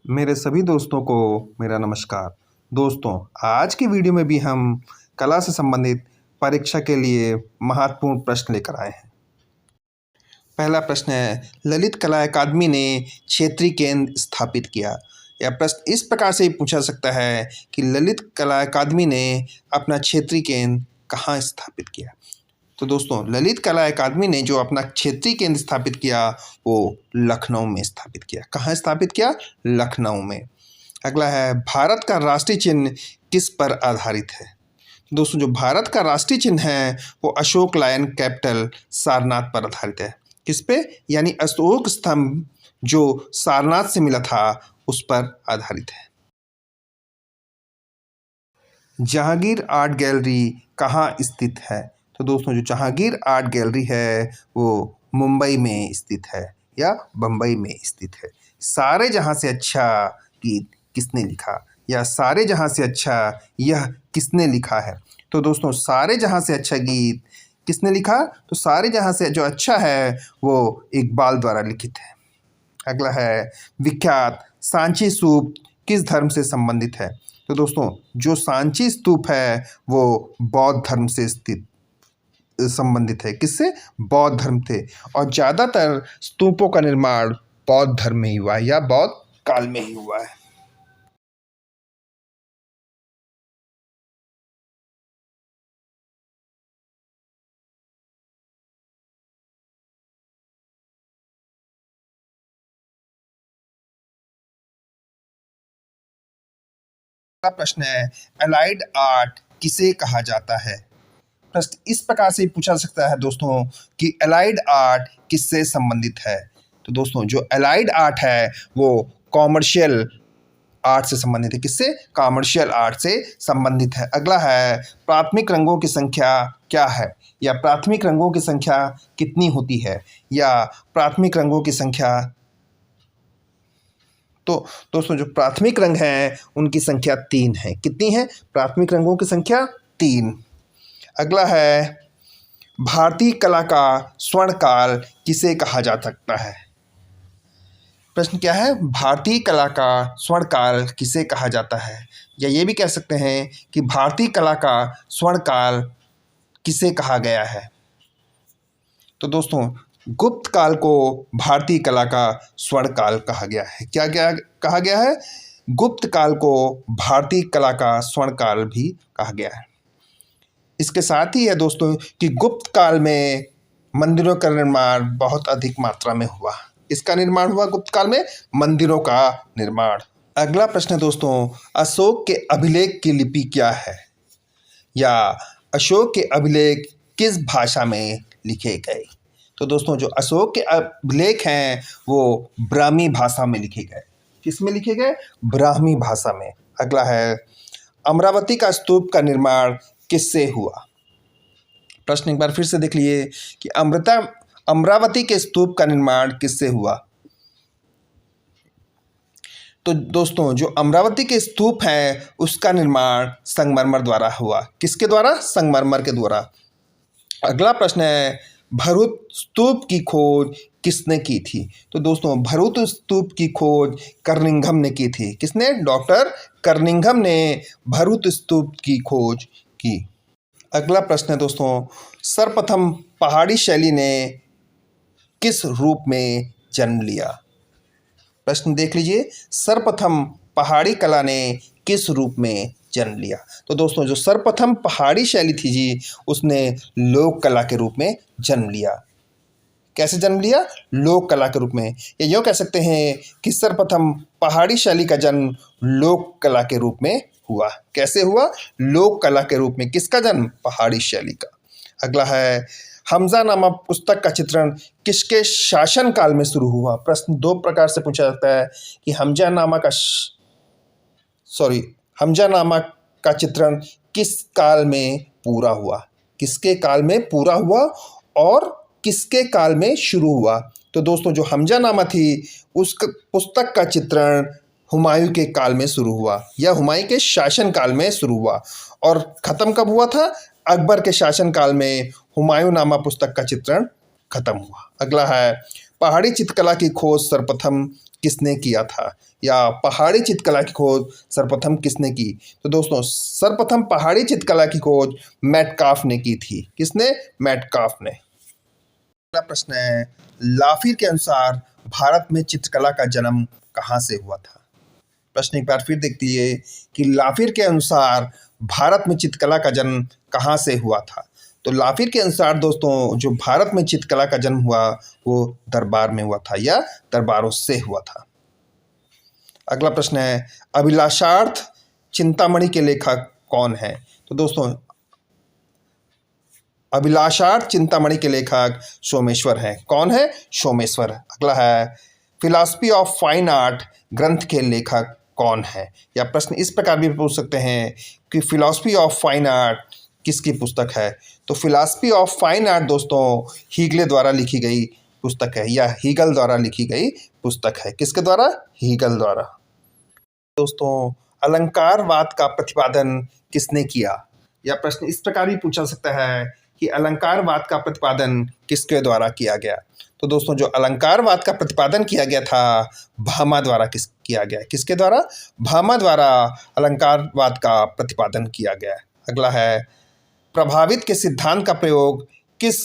मेरे सभी दोस्तों को मेरा नमस्कार। दोस्तों, आज की वीडियो में भी हम कला से संबंधित परीक्षा के लिए महत्वपूर्ण प्रश्न लेकर आए हैं। पहला प्रश्न है, ललित कला अकादमी ने क्षेत्रीय केंद्र स्थापित किया। यह प्रश्न इस प्रकार से पूछा जा सकता है कि ललित कला अकादमी ने अपना क्षेत्रीय केंद्र कहाँ स्थापित किया। तो दोस्तों, ललित कला अकादमी ने जो अपना क्षेत्रीय केंद्र स्थापित किया वो लखनऊ में स्थापित किया। कहाँ स्थापित किया? लखनऊ में। अगला है, भारत का राष्ट्रीय चिन्ह किस पर आधारित है। दोस्तों, जो भारत का राष्ट्रीय चिन्ह है वो अशोक लायन कैपिटल सारनाथ पर आधारित है। किस पे? यानी अशोक स्तंभ जो सारनाथ से मिला था उस पर आधारित है। जहांगीर आर्ट गैलरी कहाँ स्थित है। तो दोस्तों, जो जहांगीर आर्ट गैलरी है वो मुंबई में स्थित है या बम्बई में स्थित है। सारे जहां से अच्छा गीत किसने लिखा, या सारे जहां से अच्छा यह किसने लिखा है। तो दोस्तों, सारे जहां से अच्छा गीत किसने लिखा? तो सारे जहां से जो अच्छा है वो इकबाल द्वारा लिखित है। अगला है, विख्यात सांची स्तूप किस धर्म से संबंधित है। तो दोस्तों, जो सांची स्तूप है वो बौद्ध धर्म से संबंधित है। किससे? बौद्ध धर्म थे। और ज़्यादातर स्तूपों का निर्माण बौद्ध धर्म में ही हुआ है या बौद्ध काल में ही हुआ है। अगला प्रश्न है, अलाइड आर्ट किसे कहा जाता है। प्रश्न इस प्रकार से पूछा सकता है दोस्तों कि अलाइड आर्ट किससे संबंधित है। तो दोस्तों, जो अलाइड आर्ट है वो कॉमर्शियल आर्ट से संबंधित है। किससे? कॉमर्शियल आर्ट से संबंधित है। अगला है, प्राथमिक रंगों की संख्या क्या है, या प्राथमिक रंगों की संख्या कितनी होती है, या प्राथमिक रंगों की संख्या। तो दोस्तों, जो प्राथमिक रंग हैं उनकी संख्या 3 है। कितनी है? प्राथमिक रंगों की संख्या 3। अगला है, भारतीय कला का स्वर्ण काल किसे कहा जा सकता है। प्रश्न क्या है? भारतीय कला का स्वर्ण काल किसे कहा जाता है, या ये भी कह सकते हैं कि भारतीय कला का स्वर्ण काल किसे कहा गया है। तो दोस्तों, गुप्त काल को भारतीय कला का स्वर्ण काल कहा गया है। क्या क्या कहा गया है? गुप्त काल को भारतीय कला का स्वर्ण काल भी कहा गया है। इसके साथ ही है दोस्तों कि गुप्त काल में मंदिरों का निर्माण बहुत अधिक मात्रा में हुआ। इसका निर्माण हुआ गुप्त काल में, मंदिरों का निर्माण। अगला प्रश्न है दोस्तों, अशोक के अभिलेख की लिपि क्या है, या अशोक के अभिलेख किस भाषा में लिखे गए। तो दोस्तों, जो अशोक के अभिलेख हैं वो ब्राह्मी भाषा में लिखे गए। किस में लिखे गए? ब्राह्मी भाषा में। अगला है, अमरावती का स्तूप का निर्माण किससे हुआ। प्रश्न एक बार फिर से देख लीजिए कि अमरावती के स्तूप का निर्माण किससे हुआ। तो दोस्तों, जो अमरावती के स्तूप हैं उसका निर्माण संगमरमर द्वारा हुआ। किसके द्वारा? संगमरमर के द्वारा। अगला प्रश्न है, भरूच स्तूप की खोज किसने की थी। तो दोस्तों, भरूच स्तूप की खोज कर्निघन ने की थी। किसने? डॉक्टर कर्निघन ने भरूच स्तूप की खोज की। अगला प्रश्न है दोस्तों, सर्वप्रथम पहाड़ी शैली ने किस रूप में जन्म लिया। प्रश्न देख लीजिए, सर्वप्रथम पहाड़ी कला ने किस रूप में जन्म लिया। तो दोस्तों, जो सर्वप्रथम पहाड़ी शैली थी जी उसने लोक कला के रूप में जन्म लिया। कैसे जन्म लिया? लोक कला के रूप में। या यूँ कह सकते हैं कि सर्वप्रथम पहाड़ी शैली का जन्म लोक कला के रूप में हुआ। कैसे हुआ? लोक कला के रूप में। किसका जन्म? पहाड़ी शैली का। अगला है, हमजा नामा पुस्तक का चित्रण किसके शासन काल में शुरू हुआ। प्रश्न दो प्रकार से पूछा जाता है कि हमजा नामा का चित्रण किस काल में पूरा हुआ। किसके काल में पूरा हुआ और किसके काल में शुरू हुआ। तो दोस्तों, जो हमजा नामा थी उस पुस्तक का चित्रण हुमायूं के काल में शुरू हुआ, या हुमायूं के शासन काल में शुरू हुआ। और ख़त्म कब हुआ था? अकबर के शासन काल में हुमायूं नामा पुस्तक का चित्रण खत्म हुआ। अगला है, पहाड़ी चित्रकला की खोज सर्वप्रथम किसने किया था, या पहाड़ी चित्रकला की खोज सर्वप्रथम किसने की? तो दोस्तों सर्वप्रथम पहाड़ी चित्रकला की खोज मेटकाफ ने की थी। किसने? मेटकाफ ने। अगला प्रश्न है, लाफिर के अनुसार भारत में चित्रकला का जन्म कहाँ से हुआ था? प्रश्न एक बार फिर देख लीजिए कि लाफिर के अनुसार भारत में चित्रकला का जन्म कहाँ से हुआ था? तो लाफिर के अनुसार दोस्तों जो भारत में चित्रकला का जन्म हुआ वो दरबार में हुआ था या दरबारों से हुआ था। अगला प्रश्न है, अभिलाषार्थ चिंतामणि के लेखक कौन है? तो दोस्तों अभिलाषार्थ चिंतामणि के लेखक सोमेश्वर हैं। कौन है? सोमेश्वर। अगला है, फिलॉसफी ऑफ फाइन आर्ट ग्रंथ के लेखक कौन है? या प्रश्न इस प्रकार भी पूछ सकते हैं कि फिलॉसफी ऑफ फाइन आर्ट किसकी पुस्तक है? तो फिलॉसफी ऑफ फाइन आर्ट दोस्तों हीगले द्वारा लिखी गई पुस्तक है या हीगल द्वारा लिखी गई पुस्तक है। किसके द्वारा? हीगल द्वारा। दोस्तों अलंकारवाद का प्रतिपादन किसने किया? या प्रश्न इस प्रकार भी पूछा सकता है कि अलंकारवाद का प्रतिपादन किसके द्वारा किया गया? तो दोस्तों जो अलंकारवाद का प्रतिपादन किया गया था भामा द्वारा किया गया। किसके द्वारा? भामा द्वारा अलंकारवाद का प्रतिपादन किया गया। अगला है, प्रभावित के सिद्धांत का प्रयोग किस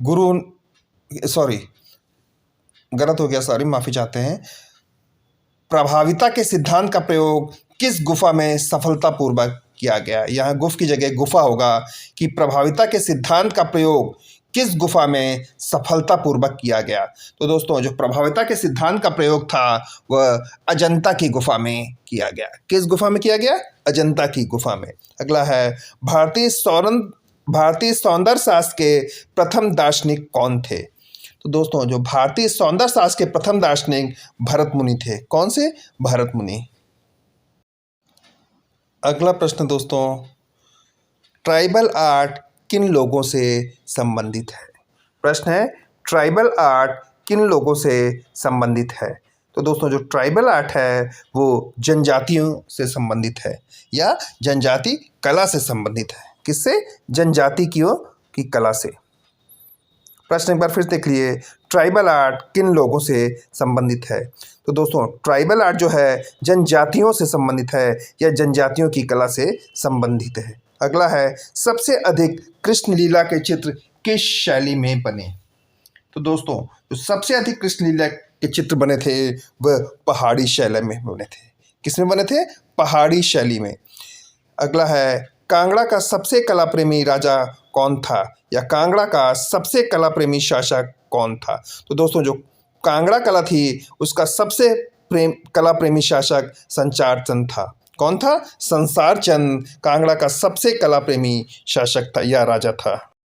गुरु गलत हो गया, सॉरी, माफी चाहते हैं। प्रभाविता के सिद्धांत का प्रयोग किस गुफा में सफलतापूर्वक किया गया? यहाँ गुफ की जगह गुफा होगा कि प्रभाविता के सिद्धांत का प्रयोग किस गुफा में सफलतापूर्वक किया गया? तो दोस्तों जो प्रभाविता के सिद्धांत का प्रयोग था वह अजंता की गुफा में किया गया। किस गुफा में किया गया? अजंता की गुफा में। अगला है, भारतीय सौंदर्य शास्त्र के प्रथम दार्शनिक कौन थे? तो दोस्तों जो भारतीय सौंदर्य शास्त्र के प्रथम दार्शनिक भरत मुनि थे। कौन से? भरत मुनि। अगला प्रश्न दोस्तों, ट्राइबल आर्ट किन लोगों से संबंधित है? प्रश्न है, ट्राइबल आर्ट किन लोगों से संबंधित है? तो दोस्तों जो ट्राइबल आर्ट है वो जनजातियों से संबंधित है या जनजाति कला से संबंधित है। किससे? जनजाति की कला से। प्रश्न एक बार फिर देख लिए, ट्राइबल आर्ट किन लोगों से संबंधित है? तो दोस्तों ट्राइबल आर्ट जो है जनजातियों से संबंधित है या जनजातियों की कला से संबंधित है। अगला है, सबसे अधिक कृष्ण लीला के चित्र किस शैली में बने? तो दोस्तों जो सबसे अधिक कृष्ण लीला के चित्र बने थे वह पहाड़ी शैली में बने थे। किस में बने थे? पहाड़ी शैली में। अगला है, कांगड़ा का सबसे कला प्रेमी राजा कौन था या कांगड़ा का सबसे कला प्रेमी शासक कौन था? तो दोस्तों जो कांगड़ा कला थी उसका सबसे कला प्रेमी शासक संसार चंद था। कौन था? संसार चंद कांगड़ा का सबसे कला प्रेमी शासक था या राजा था।